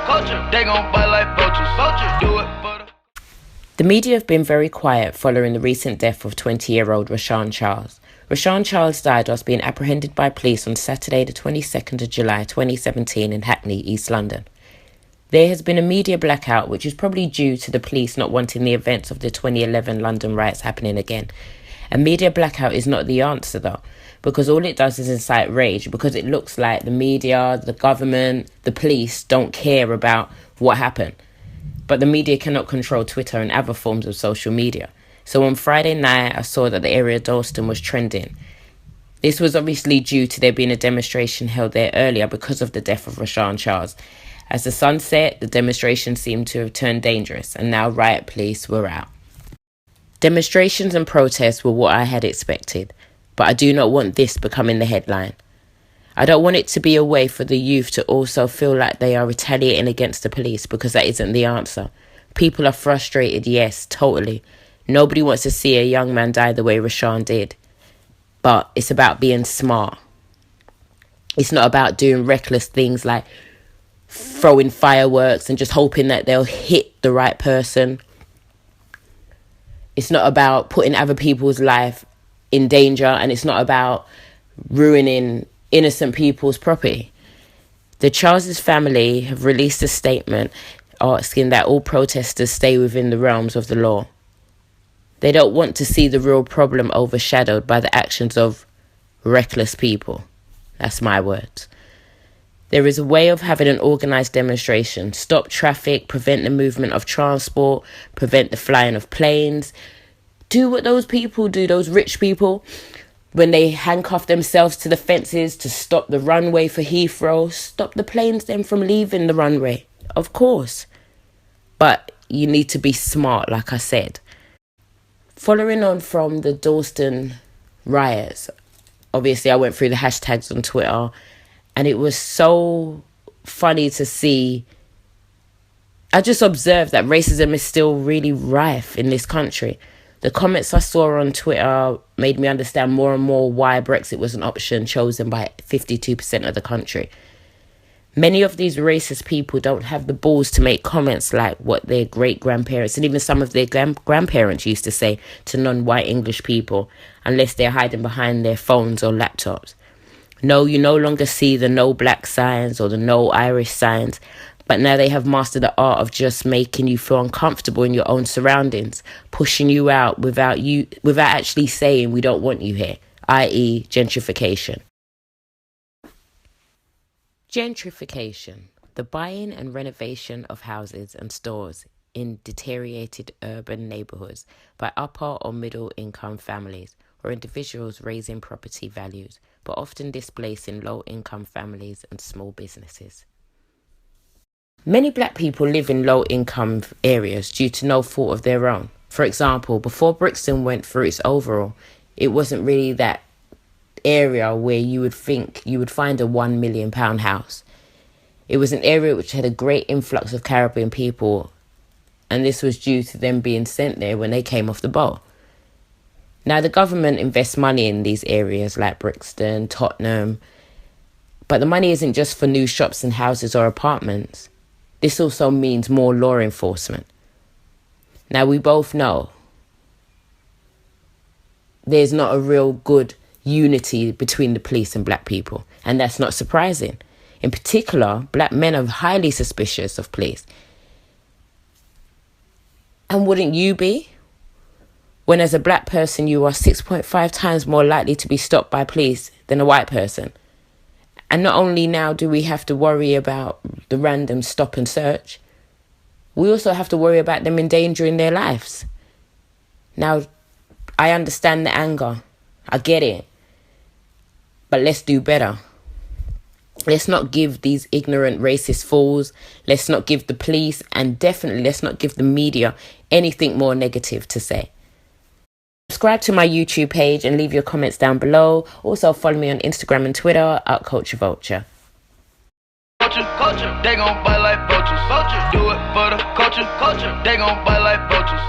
culture, they gon' bite like vultures, do it for the... The media have been very quiet following the recent death of 20-year-old Rashan Charles. Rashan Charles died whilst being apprehended by police on Saturday the 22nd of July 2017 in Hackney, East London. There has been a media blackout, which is probably due to the police not wanting the events of the 2011 London riots happening again. A media blackout is not the answer though, because all it does is incite rage, because it looks like the media, the government, the police don't care about what happened. But the media cannot control Twitter and other forms of social media. So on Friday night, I saw that the area of Dalston was trending. This was obviously due to there being a demonstration held there earlier because of the death of Rashan Charles. As the sun set, the demonstration seemed to have turned dangerous, and now riot police were out. Demonstrations and protests were what I had expected, but I do not want this becoming the headline. I don't want it to be a way for the youth to also feel like they are retaliating against the police, because that isn't the answer. People are frustrated, yes, totally. Nobody wants to see a young man die the way Rashan did. But it's about being smart. It's not about doing reckless things like throwing fireworks and just hoping that they'll hit the right person. It's not about putting other people's life in danger, and it's not about ruining innocent people's property. The Charles' family have released a statement asking that all protesters stay within the realms of the law. They don't want to see the real problem overshadowed by the actions of reckless people. That's my words. There is a way of having an organised demonstration. Stop traffic, prevent the movement of transport, prevent the flying of planes. Do what those people do, those rich people, when they handcuff themselves to the fences to stop the runway for Heathrow. Stop the planes then from leaving the runway, of course. But you need to be smart, like I said. Following on from the Dalston riots, obviously I went through the hashtags on Twitter, and it was so funny to see. I just observed that racism is still really rife in this country. The comments I saw on Twitter made me understand more and more why Brexit was an option chosen by 52% of the country. Many of these racist people don't have the balls to make comments like what their great-grandparents and even some of their grandparents used to say to non-white English people, unless they're hiding behind their phones or laptops. No, you no longer see the no black signs or the no Irish signs, but now they have mastered the art of just making you feel uncomfortable in your own surroundings, pushing you out without actually saying we don't want you here, i.e. gentrification. Gentrification, the buying and renovation of houses and stores in deteriorated urban neighbourhoods by upper or middle income families or individuals raising property values, but often displacing low income families and small businesses. Many black people live in low income areas due to no fault of their own. For example, before Brixton went through its overhaul, it wasn't really that area where you would think you would find a £1 million house. It was an area which had a great influx of Caribbean people, and this was due to them being sent there when they came off the boat. Now the government invests money in these areas like Brixton, Tottenham, but the money isn't just for new shops and houses or apartments. This also means more law enforcement. Now we both know there's not a real good unity between the police and black people, and that's not surprising. In particular, black men are highly suspicious of police. And wouldn't you be? When as a black person you are 6.5 times more likely to be stopped by police than a white person. And not only now do we have to worry about the random stop and search, we also have to worry about them endangering their lives. Now, I understand the anger. I get it. But let's do better. Let's not give these ignorant racist fools, let's not give the police, and definitely let's not give the media anything more negative to say. Subscribe to my YouTube page and leave your comments down below. Also follow me on Instagram and Twitter @CultureVulture. Culture, they gon' bite like vultures. Do it for the culture, they gon' bite like vultures.